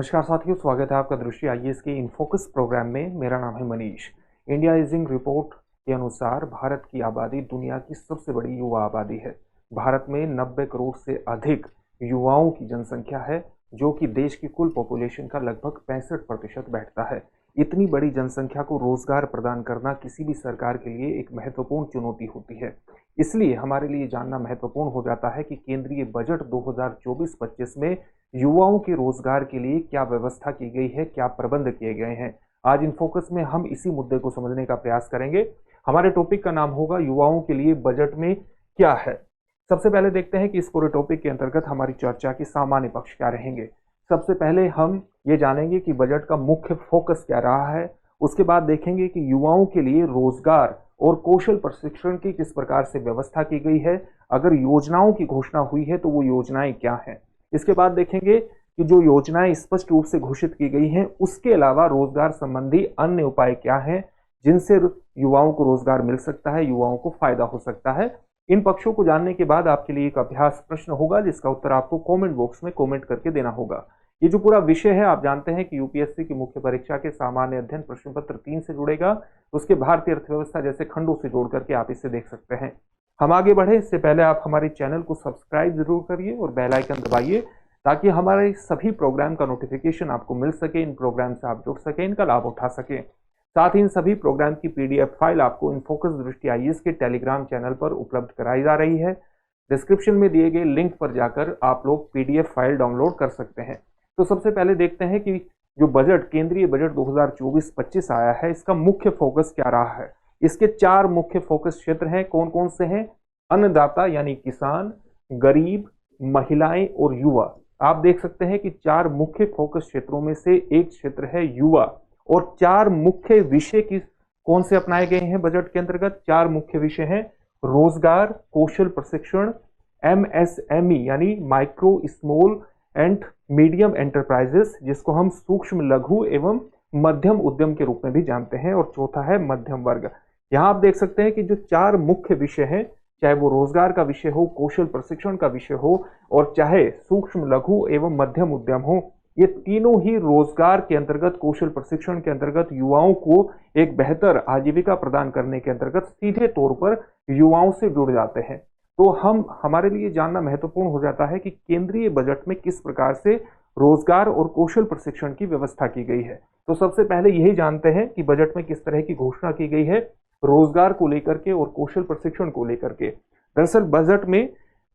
नमस्कार साथियों, स्वागत है आपका दृष्टि आईएएस के इन फोकस प्रोग्राम में। मेरा नाम है मनीष। इंडिया इजिंग रिपोर्ट के अनुसार भारत की आबादी दुनिया की सबसे बड़ी युवा आबादी है। भारत में 90 करोड़ से अधिक युवाओं की जनसंख्या है, जो कि देश की कुल पॉपुलेशन का लगभग 65% बैठता है। इतनी बड़ी जनसंख्या को रोजगार प्रदान करना किसी भी सरकार के लिए एक महत्वपूर्ण चुनौती होती है। इसलिए हमारे लिए जानना महत्वपूर्ण हो जाता है कि केंद्रीय बजट 2024-25 में युवाओं के रोजगार के लिए क्या व्यवस्था की गई है, क्या प्रबंध किए गए हैं। आज इन फोकस में हम इसी मुद्दे को समझने का प्रयास करेंगे। हमारे टॉपिक का नाम होगा युवाओं के लिए बजट में क्या है। सबसे पहले देखते हैं कि इस पूरे टॉपिक के अंतर्गत हमारी चर्चा के सामान्य पक्ष क्या रहेंगे। सबसे पहले हम ये जानेंगे कि बजट का मुख्य फोकस क्या रहा है। उसके बाद देखेंगे कि युवाओं के लिए रोजगार और कौशल प्रशिक्षण की किस प्रकार से व्यवस्था की गई है। अगर योजनाओं की घोषणा हुई है तो वो योजनाएं क्या हैं। इसके बाद देखेंगे कि जो योजनाएं स्पष्ट रूप से घोषित की गई हैं, उसके अलावा रोजगार संबंधी अन्य उपाय क्या हैं जिनसे युवाओं को रोजगार मिल सकता है, युवाओं को फायदा हो सकता है। इन पक्षों को जानने के बाद आपके लिए एक अभ्यास प्रश्न होगा, जिसका उत्तर आपको कमेंट बॉक्स में कमेंट करके देना होगा। ये जो पूरा विषय है, आप जानते हैं कि यूपीएससी की मुख्य परीक्षा के सामान्य अध्ययन प्रश्न पत्र 3 से जुड़ेगा। उसके भारतीय अर्थव्यवस्था जैसे खंडों से जोड़ करके आप इसे देख सकते हैं। हम आगे बढ़े इससे पहले आप हमारे चैनल को सब्सक्राइब जरूर करिए और बेल आइकन दबाइए, ताकि हमारे सभी प्रोग्राम का नोटिफिकेशन आपको मिल सके, इन प्रोग्राम से आप जुड़ सके, इनका लाभ उठा सके। साथ ही इन सभी प्रोग्राम की पीडीएफ फाइल आपको इनफोकस दृष्टि आईएएस के टेलीग्राम चैनल पर उपलब्ध कराई जा रही है। डिस्क्रिप्शन में दिए गए लिंक पर जाकर आप लोग पीडीएफ फाइल डाउनलोड कर सकते हैं। तो सबसे पहले देखते हैं कि जो बजट केंद्रीय बजट 2024-25 आया है, इसका मुख्य फोकस क्या रहा है। इसके 4 मुख्य फोकस क्षेत्र हैं। कौन कौन से हैं? अन्नदाता यानी किसान, गरीब, महिलाएं और युवा। आप देख सकते हैं कि 4 मुख्य फोकस क्षेत्रों में से एक क्षेत्र है युवा। और 4 मुख्य विषय की कौन से अपनाए गए हैं बजट के अंतर्गत? 4 मुख्य विषय हैं: रोजगार, कौशल प्रशिक्षण, एमएसएमई यानी micro small and medium enterprises, जिसको हम सूक्ष्म लघु एवं मध्यम उद्यम के रूप में भी जानते हैं, और चौथा है मध्यम वर्ग। यहां आप देख सकते हैं कि जो 4 मुख्य विषय हैं, चाहे वो रोजगार का विषय हो, कौशल प्रशिक्षण का विषय हो, और चाहे सूक्ष्म लघु एवं मध्यम उद्यम हो, ये तीनों ही रोजगार के अंतर्गत, कौशल प्रशिक्षण के अंतर्गत युवाओं को एक बेहतर आजीविका प्रदान करने के अंतर्गत सीधे तौर पर युवाओं से जुड़ जाते हैं। तो हमारे लिए जानना महत्वपूर्ण हो जाता है कि केंद्रीय बजट में किस प्रकार से रोजगार और कौशल प्रशिक्षण की व्यवस्था की गई है। तो सबसे पहले यही जानते हैं कि बजट में किस तरह की घोषणा की गई है रोजगार को लेकर के और कौशल प्रशिक्षण को लेकर के। दरअसल बजट में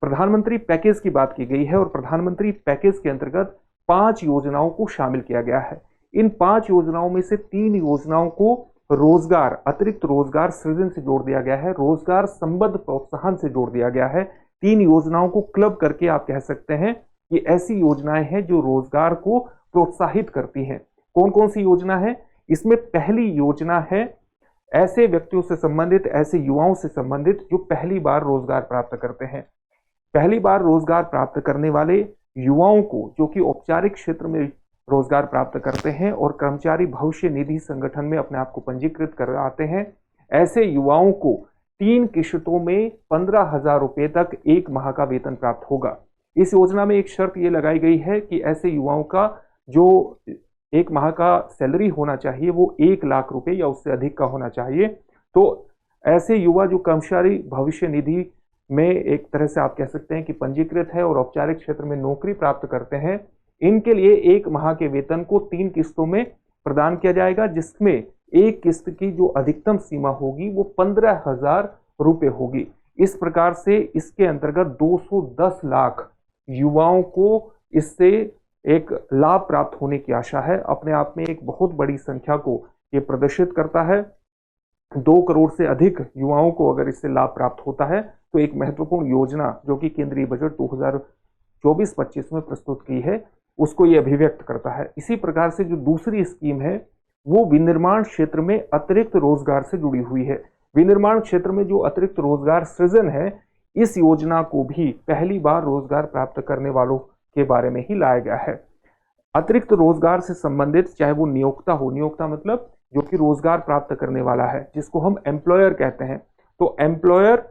प्रधानमंत्री पैकेज की बात की गई है, और प्रधानमंत्री पैकेज के अंतर्गत 5 योजनाओं को शामिल किया गया है। इन 5 योजनाओं में से 3 योजनाओं को रोजगार, अतिरिक्त रोजगार सृजन से जोड़ दिया गया है, रोजगार संबद्ध प्रोत्साहन से जोड़ दिया गया है। 3 योजनाओं को क्लब करके आप कह सकते हैं कि ऐसी योजनाएं हैं जो रोजगार को प्रोत्साहित करती हैं। कौन कौन सी योजना है? इसमें पहली योजना है ऐसे व्यक्तियों से संबंधित, ऐसे युवाओं से संबंधित जो पहली बार रोजगार प्राप्त करते हैं। पहली बार रोजगार प्राप्त करने वाले युवाओं को, जो कि औपचारिक क्षेत्र में रोजगार प्राप्त करते हैं और कर्मचारी भविष्य निधि संगठन में अपने आप को पंजीकृत कराते हैं, ऐसे युवाओं को 3 किश्तों में 15,000 रुपए तक 1 माह का वेतन प्राप्त होगा। इस योजना में एक शर्त यह लगाई गई है कि ऐसे युवाओं का जो 1 माह का सैलरी होना चाहिए वो 1 लाख रुपए या उससे अधिक का होना चाहिए। तो ऐसे युवा जो कर्मचारी भविष्य निधि में एक तरह से आप कह सकते हैं कि पंजीकृत है और औपचारिक क्षेत्र में नौकरी प्राप्त करते हैं, इनके लिए 1 माह के वेतन को 3 किस्तों में प्रदान किया जाएगा, जिसमें एक किस्त की जो अधिकतम सीमा होगी वो 15,000 रुपए होगी। इस प्रकार से इसके अंतर्गत 210 लाख युवाओं को इससे एक लाभ प्राप्त होने की आशा है। अपने आप में एक बहुत बड़ी संख्या को ये प्रदर्शित करता है। 2 करोड़ से अधिक युवाओं को अगर इससे लाभ प्राप्त होता है तो एक महत्वपूर्ण योजना जो कि केंद्रीय बजट 2024-25 में प्रस्तुत की है, उसको ये अभिव्यक्त करता है। इसी प्रकार से जो दूसरी स्कीम है वो विनिर्माण क्षेत्र में अतिरिक्त रोजगार से जुड़ी हुई है। विनिर्माण क्षेत्र में जो अतिरिक्त रोजगार सृजन है, इस योजना को भी पहली बार रोजगार प्राप्त करने वालों के बारे में ही लाया गया है। अतिरिक्त रोजगार से संबंधित, चाहे वो नियोक्ता हो, नियोक्ता मतलब जो कि रोजगार प्राप्त करने वाला है, जिसको हम एम्प्लॉयर कहते हैं। तो एम्प्लॉयर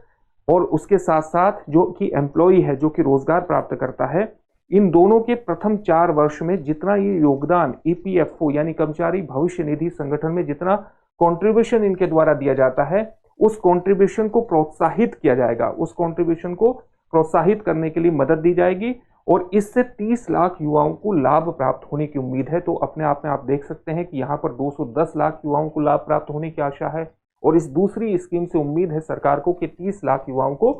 और उसके साथ साथ जो कि एम्प्लॉई है, जो कि रोजगार प्राप्त करता है, इन दोनों के प्रथम 4 वर्ष में जितना ये योगदान ईपीएफओ यानी कर्मचारी भविष्य निधि संगठन में जितना कंट्रीब्यूशन इनके द्वारा दिया जाता है, उस कंट्रीब्यूशन को प्रोत्साहित किया जाएगा, उस कंट्रीब्यूशन को प्रोत्साहित करने के लिए मदद दी जाएगी और इससे 30 लाख युवाओं को लाभ प्राप्त होने की उम्मीद है। तो अपने आप में आप देख सकते हैं कि यहाँ पर 210 लाख युवाओं को लाभ प्राप्त होने की आशा है और इस दूसरी स्कीम से उम्मीद है सरकार को कि 30 लाख युवाओं को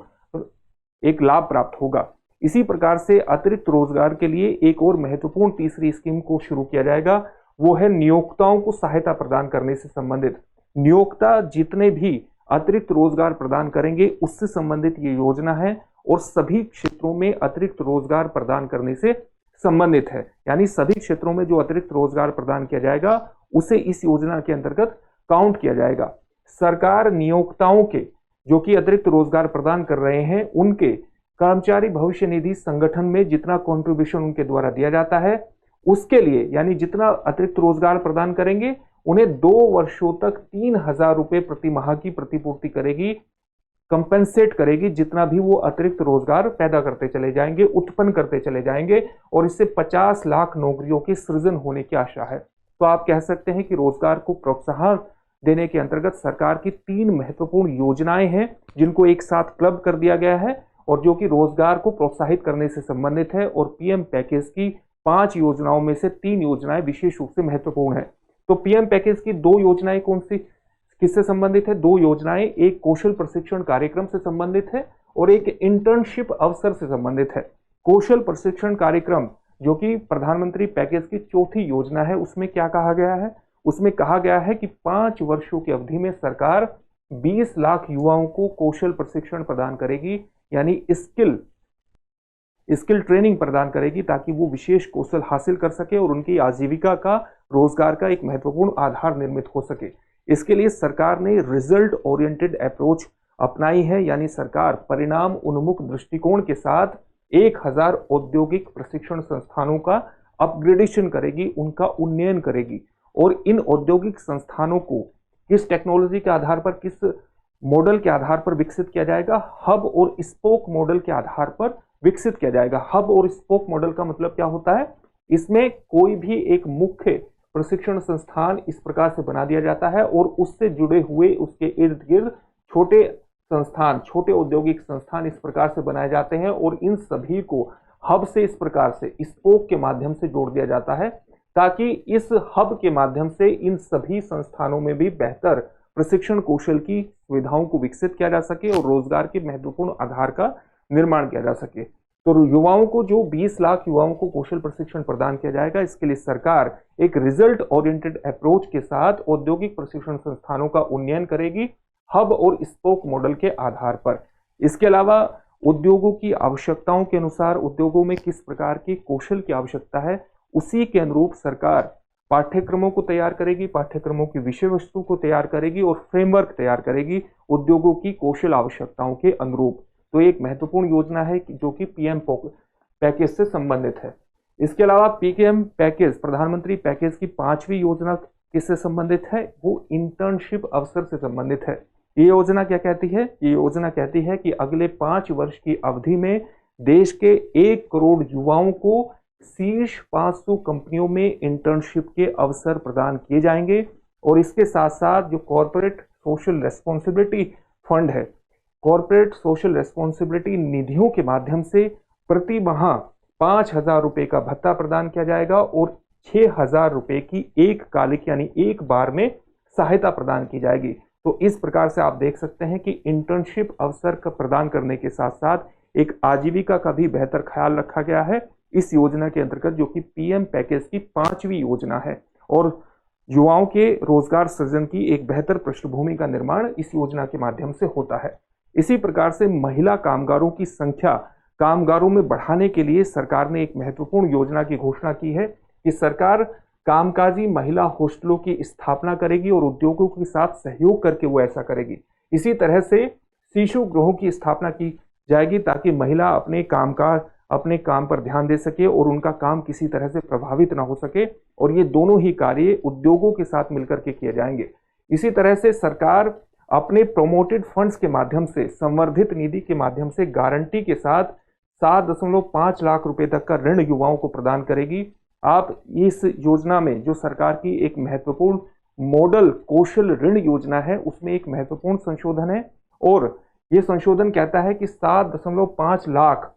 एक लाभ प्राप्त होगा। इसी प्रकार से अतिरिक्त रोजगार के लिए एक और महत्वपूर्ण तीसरी स्कीम को शुरू किया जाएगा, वो है नियोक्ताओं को सहायता प्रदान करने से संबंधित। नियोक्ता जितने भी अतिरिक्त रोजगार प्रदान करेंगे उससे संबंधित ये योजना है और सभी क्षेत्रों में अतिरिक्त रोजगार प्रदान करने से संबंधित है। यानी सभी क्षेत्रों में जो अतिरिक्त रोजगार प्रदान किया जाएगा उसे इस योजना के अंतर्गत काउंट किया जाएगा। सरकार नियोक्ताओं के जो कि अतिरिक्त रोजगार प्रदान कर रहे हैं उनके कर्मचारी भविष्य निधि संगठन में जितना कंट्रीब्यूशन उनके द्वारा दिया जाता है उसके लिए, यानी जितना अतिरिक्त रोजगार प्रदान करेंगे उन्हें 2 वर्षों तक 3,000 रुपए प्रति माह की प्रतिपूर्ति करेगी, कंपेंसेट करेगी जितना भी वो अतिरिक्त रोजगार पैदा करते चले जाएंगे, उत्पन्न करते चले जाएंगे और इससे 50 लाख नौकरियों के सृजन होने की आशा है। तो आप कह सकते हैं कि रोजगार को प्रोत्साहन देने के अंतर्गत सरकार की 3 महत्वपूर्ण योजनाएं हैं जिनको एक साथ क्लब कर दिया गया है और जो कि रोजगार को प्रोत्साहित करने से संबंधित है और पीएम पैकेज की 5 योजनाओं में से 3 योजनाएं विशेष रूप से महत्वपूर्ण है। तो पीएम पैकेज की 2 योजनाएं कौन सी किससे संबंधित है? 2 योजनाएं, एक कौशल प्रशिक्षण कार्यक्रम से संबंधित है और एक इंटर्नशिप अवसर से संबंधित है। कौशल प्रशिक्षण कार्यक्रम जो कि प्रधानमंत्री पैकेज की 4थी योजना है, उसमें क्या कहा गया है? उसमें कहा गया है कि 5 वर्षों की अवधि में सरकार 20 लाख युवाओं को कौशल प्रशिक्षण प्रदान करेगी, यानी स्किल ट्रेनिंग प्रदान करेगी ताकि वो विशेष कौशल हासिल कर सके और उनकी आजीविका का, रोजगार का एक महत्वपूर्ण आधार निर्मित हो सके। इसके लिए सरकार ने रिजल्ट ओरिएंटेड अप्रोच अपनाई है, यानी सरकार परिणाम उन्मुख दृष्टिकोण के साथ 1000 औद्योगिक प्रशिक्षण संस्थानों का अपग्रेडेशन करेगी, उनका उन्नयन करेगी और इन औद्योगिक संस्थानों को किस टेक्नोलॉजी के आधार पर, किस मॉडल के आधार पर विकसित किया जाएगा? हब और स्पोक मॉडल के आधार पर विकसित किया जाएगा। हब और स्पोक मॉडल का मतलब क्या होता है? इसमें कोई भी एक मुख्य प्रशिक्षण संस्थान इस प्रकार से बना दिया जाता है और उससे जुड़े हुए उसके इर्द गिर्द छोटे संस्थान, छोटे औद्योगिक संस्थान इस प्रकार से बनाए जाते हैं और इन सभी को हब से इस प्रकार से स्पोक के माध्यम से जोड़ दिया जाता है ताकि इस हब के माध्यम से इन सभी संस्थानों में भी बेहतर प्रशिक्षण कौशल की सुविधाओं को विकसित किया जा सके और रोजगार के महत्वपूर्ण आधार का निर्माण किया जा सके। तो युवाओं को, जो 20 लाख युवाओं को कौशल प्रशिक्षण प्रदान किया जाएगा, इसके लिए सरकार एक रिजल्ट ओरिएंटेड अप्रोच के साथ औद्योगिक प्रशिक्षण संस्थानों का उन्नयन करेगी हब और स्पोक मॉडल के आधार पर। इसके अलावा उद्योगों की आवश्यकताओं के अनुसार उद्योगों में किस प्रकार की कौशल की आवश्यकता है उसी के अनुरूप सरकार पाठ्यक्रमों को तैयार करेगी, पाठ्यक्रमों की विषय वस्तु को तैयार करेगी और फ्रेमवर्क तैयार करेगी उद्योगों की कौशल आवश्यकताओं के अनुरूप। तो एक महत्वपूर्ण योजना है जो कि पीएम पैकेज से संबंधित है। इसके अलावा पीएम पैकेज, प्रधानमंत्री पैकेज की 5वीं योजना किससे संबंधित है? वो इंटर्नशिप अवसर से संबंधित है। ये योजना क्या कहती है? ये योजना कहती है कि अगले 5 वर्ष की अवधि में देश के 1 करोड़ युवाओं को शीर्ष 500 कंपनियों में इंटर्नशिप के अवसर प्रदान किए जाएंगे और इसके साथ साथ जो कॉर्पोरेट सोशल रेस्पॉन्सिबिलिटी फंड है, कॉर्पोरेट सोशल रेस्पॉन्सिबिलिटी निधियों के माध्यम से प्रति माह 5,000 रुपए का भत्ता प्रदान किया जाएगा और 6,000 रुपए की एक कालिक यानी एक बार में सहायता प्रदान की जाएगी। तो इस प्रकार से आप देख सकते हैं कि इंटर्नशिप अवसर का प्रदान करने के साथ साथ एक आजीविका का भी बेहतर ख्याल रखा गया है इस योजना के अंतर्गत, जो कि पीएम पैकेज की 5वीं योजना है और युवाओं के रोजगार सृजन की एक बेहतर पृष्ठभूमि का निर्माण इस योजना के माध्यम से होता है। इसी प्रकार से महिला कामगारों की संख्या कामगारों में बढ़ाने के लिए सरकार ने एक महत्वपूर्ण योजना की घोषणा की है कि सरकार कामकाजी महिला हॉस्टलों की स्थापना करेगी और उद्योगों के साथ सहयोग करके वो ऐसा करेगी। इसी तरह से शिशु गृहों की स्थापना की जाएगी ताकि महिला अपने काम पर ध्यान दे सके और उनका काम किसी तरह से प्रभावित ना हो सके और ये दोनों ही कार्य उद्योगों के साथ मिलकर के किए जाएंगे। इसी तरह से सरकार अपने प्रोमोटेड फंड्स के माध्यम से, संवर्धित निधि के माध्यम से गारंटी के साथ 7.5 लाख रुपए तक का ऋण युवाओं को प्रदान करेगी। आप इस योजना में जो सरकार की एक महत्वपूर्ण मॉडल कौशल ऋण योजना है उसमें एक महत्वपूर्ण संशोधन है, और यह संशोधन कहता है कि 7.5 लाख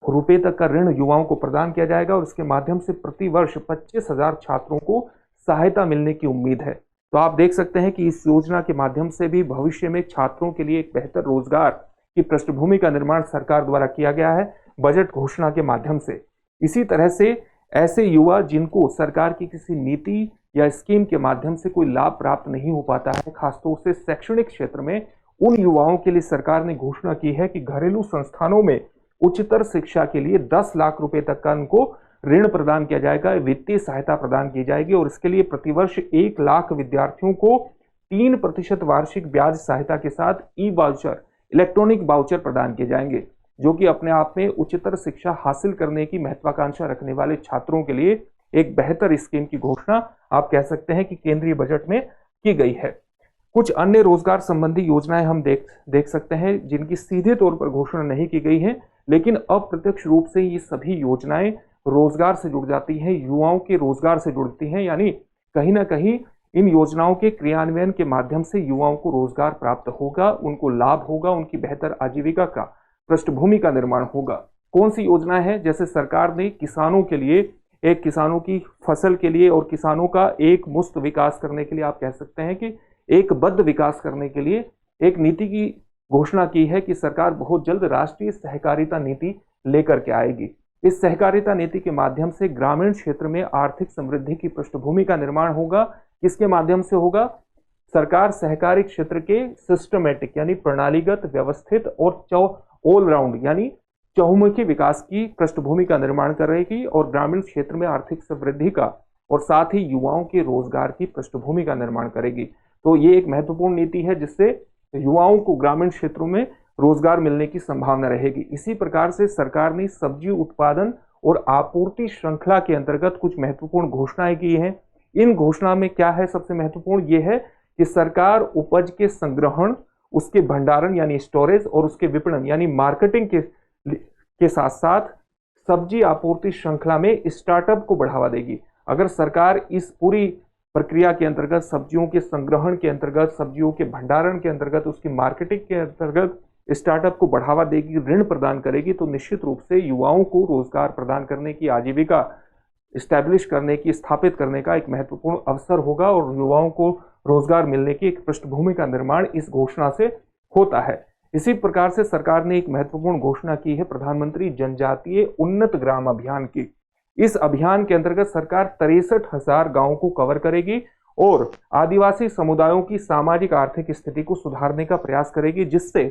रुपए तक का ऋण युवाओं को प्रदान किया जाएगा और इसके माध्यम से प्रति वर्ष 25,000 छात्रों को सहायता मिलने की उम्मीद है। तो आप देख सकते हैं कि इस योजना के माध्यम से भी भविष्य में छात्रों के लिए एक बेहतर रोजगार की पृष्ठभूमि का निर्माण सरकार द्वारा किया गया है बजट घोषणा के माध्यम से। इसी तरह से ऐसे युवा जिनको सरकार की किसी नीति या स्कीम के माध्यम से कोई लाभ प्राप्त नहीं हो पाता है, खासतौर से शैक्षणिक क्षेत्र में, उन युवाओं के लिए सरकार ने घोषणा की है कि घरेलू संस्थानों में उच्चतर शिक्षा के लिए 10 लाख रुपए तक का उनको ऋण प्रदान किया जाएगा, वित्तीय सहायता प्रदान की जाएगी और इसके लिए प्रतिवर्ष 1 लाख विद्यार्थियों को 3% वार्षिक ब्याज सहायता के साथ ई वाउचर, इलेक्ट्रॉनिक वाउचर प्रदान किए जाएंगे, जो कि अपने आप में उच्चतर शिक्षा हासिल करने की महत्वाकांक्षा रखने वाले छात्रों के लिए एक बेहतर स्कीम की घोषणा आप कह सकते हैं कि केंद्रीय बजट में की गई है। कुछ अन्य रोजगार संबंधी योजनाएं हम देख सकते हैं जिनकी सीधे तौर पर घोषणा नहीं की गई है, लेकिन अप्रत्यक्ष रूप से ये सभी योजनाएं रोजगार से जुड़ जाती हैं, युवाओं के रोजगार से जुड़ती हैं, यानी कहीं ना कहीं इन योजनाओं के क्रियान्वयन के माध्यम से युवाओं को रोजगार प्राप्त होगा, उनको लाभ होगा, उनकी बेहतर आजीविका का पृष्ठभूमि का निर्माण होगा। कौन सी योजना है? जैसे सरकार ने किसानों के लिए एक किसानों की फसल के लिए और किसानों का एक मुफ्त विकास करने के लिए आप कह सकते हैं कि एक बद्ध विकास करने के लिए एक नीति की घोषणा की है कि सरकार बहुत जल्द राष्ट्रीय सहकारिता नीति लेकर के आएगी। इस सहकारिता नीति के माध्यम से ग्रामीण क्षेत्र में आर्थिक समृद्धि की पृष्ठभूमि का निर्माण होगा। किसके माध्यम से होगा? सरकार सहकारी क्षेत्र के सिस्टमेटिक यानी प्रणालीगत, व्यवस्थित और ऑलराउंड यानी चहुमुखी विकास की पृष्ठभूमि का निर्माण करेगी और ग्रामीण क्षेत्र में आर्थिक समृद्धि का और साथ ही युवाओं के रोजगार की पृष्ठभूमि का निर्माण करेगी। तो ये एक महत्वपूर्ण नीति है जिससे युवाओं को ग्रामीण क्षेत्रों में रोजगार मिलने की संभावना रहेगी। इसी प्रकार से सरकार ने सब्जी उत्पादन और आपूर्ति श्रृंखला के अंतर्गत कुछ महत्वपूर्ण घोषणाएं की हैं। इन घोषणा में क्या है? सबसे महत्वपूर्ण ये है कि सरकार उपज के संग्रहण, उसके भंडारण यानी स्टोरेज और उसके विपणन यानी मार्केटिंग के साथ साथ सब्जी आपूर्ति श्रृंखला में स्टार्टअप को बढ़ावा देगी। अगर सरकार इस पूरी प्रक्रिया के अंतर्गत, सब्जियों के संग्रहण के अंतर्गत, सब्जियों के भंडारण के अंतर्गत, उसकी मार्केटिंग के अंतर्गत स्टार्टअप को बढ़ावा देगी, ऋण प्रदान करेगी, तो निश्चित रूप से युवाओं को रोजगार प्रदान करने की, आजीविका स्टैब्लिश करने की, स्थापित करने का एक महत्वपूर्ण अवसर होगा और युवाओं को रोजगार मिलने की एक पृष्ठभूमि का निर्माण इस घोषणा से होता है। इसी प्रकार से सरकार ने एक महत्वपूर्ण घोषणा की है प्रधानमंत्री जनजातीय उन्नत ग्राम अभियान की। इस अभियान के अंतर्गत सरकार 63,000 गांवों को कवर करेगी और आदिवासी समुदायों की सामाजिक आर्थिक स्थिति को सुधारने का प्रयास करेगी, जिससे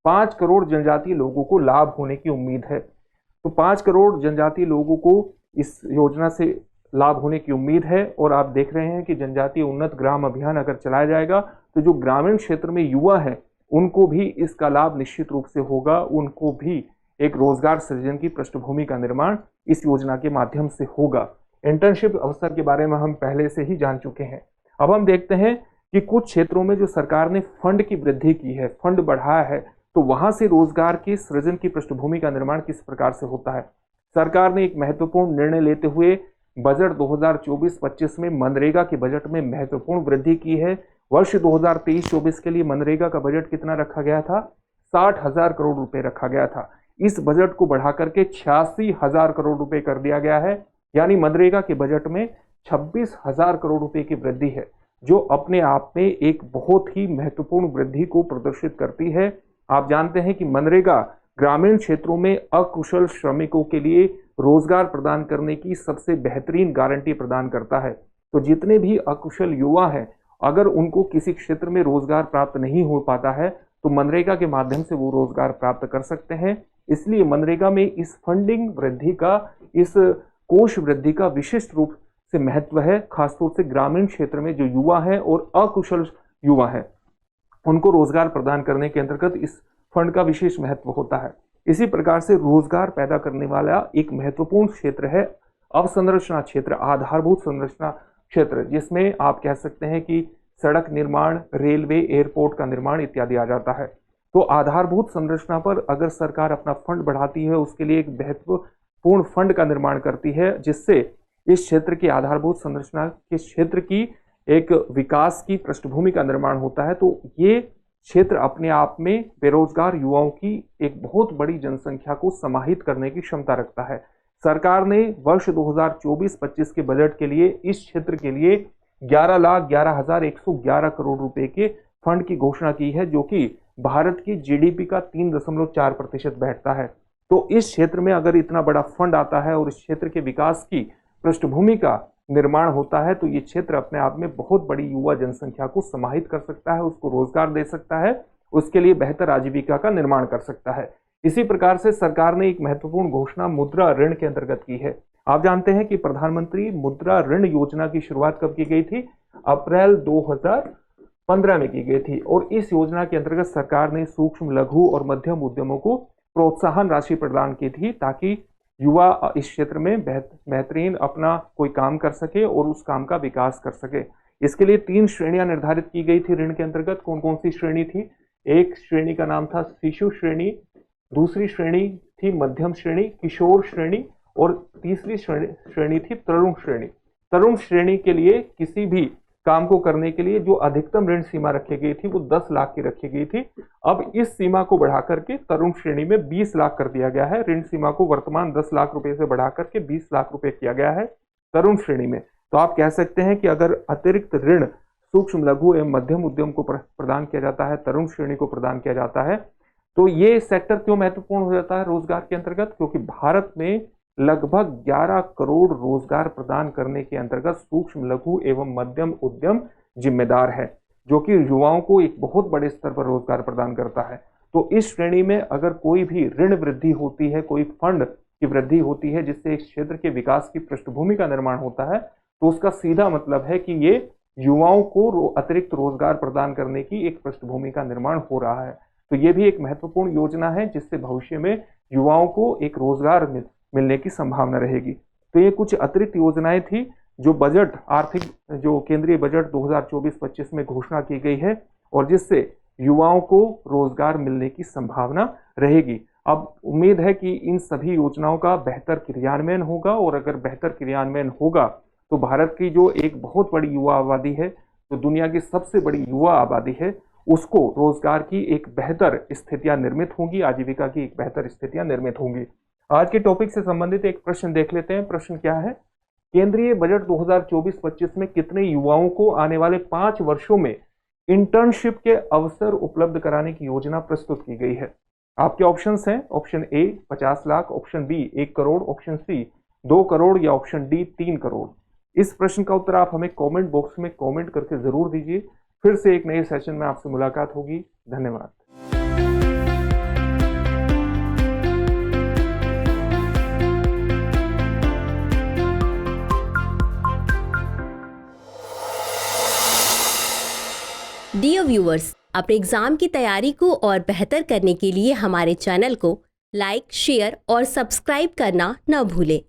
5 करोड़ जनजातीय लोगों को लाभ होने की उम्मीद है। तो 5 करोड़ जनजातीय लोगों को इस योजना से लाभ होने की उम्मीद है और आप देख रहे हैं कि जनजातीय उन्नत ग्राम अभियान अगर चलाया जाएगा तो जो ग्रामीण क्षेत्र में युवा है उनको भी इसका लाभ निश्चित रूप से होगा, उनको भी एक रोजगार सृजन की पृष्ठभूमि का निर्माण इस योजना के माध्यम से होगा। इंटर्नशिप अवसर के बारे में हम पहले से ही जान चुके हैं। अब हम देखते हैं कि कुछ क्षेत्रों में जो सरकार ने फंड की वृद्धि की है, फंड बढ़ाया है, तो वहां से रोजगार की सृजन की पृष्ठभूमि का निर्माण किस प्रकार से होता है। सरकार ने एक महत्वपूर्ण निर्णय लेते हुए बजट 2024-25 में मनरेगा के बजट में महत्वपूर्ण वृद्धि की है। वर्ष 2023-24 के लिए मनरेगा का बजट कितना रखा गया था? 60,000 करोड़ रुपए रखा गया था। इस बजट को बढ़ाकर के 86,000 करोड़ रुपए कर दिया गया है, यानी मनरेगा के बजट में 26,000 करोड़ रुपए की वृद्धि है, जो अपने आप में एक बहुत ही महत्वपूर्ण वृद्धि को प्रदर्शित करती है। आप जानते हैं कि मनरेगा ग्रामीण क्षेत्रों में अकुशल श्रमिकों के लिए रोजगार प्रदान करने की सबसे बेहतरीन गारंटी प्रदान करता है। तो जितने भी अकुशल युवा हैं, अगर उनको किसी क्षेत्र में रोजगार प्राप्त नहीं हो पाता है तो मनरेगा के माध्यम से वो रोजगार प्राप्त कर सकते हैं। इसलिए मनरेगा में इस फंडिंग वृद्धि का, इस कोष वृद्धि का विशिष्ट रूप से महत्व है। खासतौर से ग्रामीण क्षेत्र में जो युवा हैं और अकुशल युवा हैं उनको रोजगार प्रदान करने के अंतर्गत इस फंड का विशेष महत्व होता है। इसी प्रकार से रोजगार पैदा करने वाला एक महत्वपूर्ण क्षेत्र है अवसंरचना क्षेत्र, आधारभूत संरचना क्षेत्र, जिसमें आप कह सकते हैं कि सड़क निर्माण, रेलवे, एयरपोर्ट का निर्माण इत्यादि आ जाता है। तो आधारभूत संरचना पर अगर सरकार अपना फंड बढ़ाती है, उसके लिए एक महत्वपूर्ण फंड का निर्माण करती है, जिससे इस क्षेत्र की आधारभूत संरचना के क्षेत्र की एक विकास की पृष्ठभूमि का निर्माण होता है, तो ये क्षेत्र अपने आप में बेरोजगार युवाओं की एक बहुत बड़ी जनसंख्या को समाहित करने की क्षमता रखता है। सरकार ने वर्ष 2024-25 के बजट के लिए इस क्षेत्र के लिए 11,11,111 करोड़ रुपए के फंड की घोषणा की है, जो कि भारत की जीडीपी का 3.4% बैठता है। तो इस क्षेत्र में अगर इतना बड़ा फंड आता है और इस क्षेत्र के विकास की पृष्ठभूमि का निर्माण होता है, तो ये क्षेत्र अपने आप में बहुत बड़ी युवा जनसंख्या को समाहित कर सकता है, उसको रोजगार दे सकता है, उसके लिए बेहतर आजीविका का निर्माण कर सकता है। इसी प्रकार से सरकार ने एक महत्वपूर्ण घोषणा मुद्रा ऋण के अंतर्गत की है। आप जानते हैं कि प्रधानमंत्री मुद्रा ऋण योजना की शुरुआत कब की गई थी? अप्रैल 2015 में की गई थी, और इस योजना के अंतर्गत सरकार ने सूक्ष्म, लघु और मध्यम उद्यमों को प्रोत्साहन राशि प्रदान की थी, ताकि युवा इस क्षेत्र में बेहतरीन अपना कोई काम कर सके और उस काम का विकास कर सके। इसके लिए 3 श्रेणियां निर्धारित की गई थी ऋण के अंतर्गत। कौन कौन सी श्रेणी थी? एक श्रेणी का नाम था शिशु श्रेणी, दूसरी श्रेणी थी मध्यम श्रेणी, किशोर श्रेणी, और तीसरी श्रेणी थी तरुण श्रेणी। तरुण श्रेणी के लिए किसी भी काम को करने के लिए जो अधिकतम ऋण सीमा रखी गई थी वो 10 लाख की रखी गई थी। अब इस सीमा को बढ़ाकर के तरुण श्रेणी में 20 लाख कर दिया गया है। ऋण सीमा को वर्तमान 10 लाख रुपए से बढ़ाकर के 20 लाख रुपए किया गया है तरुण श्रेणी में। तो आप कह सकते हैं कि अगर अतिरिक्त ऋण सूक्ष्म, लघु एवं मध्यम उद्यम को प्रदान किया जाता है, तरुण श्रेणी को प्रदान किया जाता है, तो ये सेक्टर क्यों महत्वपूर्ण हो जाता है रोजगार के अंतर्गत? क्योंकि भारत में लगभग 11 करोड़ रोजगार प्रदान करने के अंतर्गत सूक्ष्म, लघु एवं मध्यम उद्यम जिम्मेदार है, जो कि युवाओं को एक बहुत बड़े स्तर पर रोजगार प्रदान करता है। तो इस श्रेणी में अगर कोई भी ऋण वृद्धि होती है, कोई फंड की वृद्धि होती है, जिससे इस क्षेत्र के विकास की पृष्ठभूमि का निर्माण होता है, तो उसका सीधा मतलब है कि ये युवाओं को अतिरिक्त रोजगार प्रदान करने की एक पृष्ठभूमि का निर्माण हो रहा है। तो ये भी एक महत्वपूर्ण योजना है, जिससे भविष्य में युवाओं को एक रोजगार मिलने की संभावना रहेगी। तो ये कुछ अतिरिक्त योजनाएं थी जो जो केंद्रीय बजट 2024-25 में घोषणा की गई है, और जिससे युवाओं को रोजगार मिलने की संभावना रहेगी। अब उम्मीद है कि इन सभी योजनाओं का बेहतर क्रियान्वयन होगा, और अगर बेहतर क्रियान्वयन होगा तो भारत की जो एक बहुत बड़ी युवा आबादी है, तो दुनिया की सबसे बड़ी युवा आबादी है, उसको रोजगार की एक बेहतर स्थितियां निर्मित होंगी, आजीविका की एक बेहतर स्थितियां निर्मित होंगी। आज के टॉपिक से संबंधित एक प्रश्न देख लेते हैं। प्रश्न क्या है? केंद्रीय बजट 2024-25 में कितने युवाओं को आने वाले 5 वर्षों में इंटर्नशिप के अवसर उपलब्ध कराने की योजना प्रस्तुत की गई है? आपके ऑप्शंस हैं, option A 50 lakh, option B 1 crore, option C 2 crore, या ऑप्शन डी 3 करोड़। इस प्रश्न का उत्तर आप हमें कमेंट बॉक्स में कमेंट करके जरूर दीजिए। फिर से एक नए सेशन में आपसे मुलाकात होगी। धन्यवाद। डियर व्यूअर्स, अपने एग्जाम की तैयारी को और बेहतर करने के लिए हमारे चैनल को लाइक, शेयर और सब्सक्राइब करना न भूलें।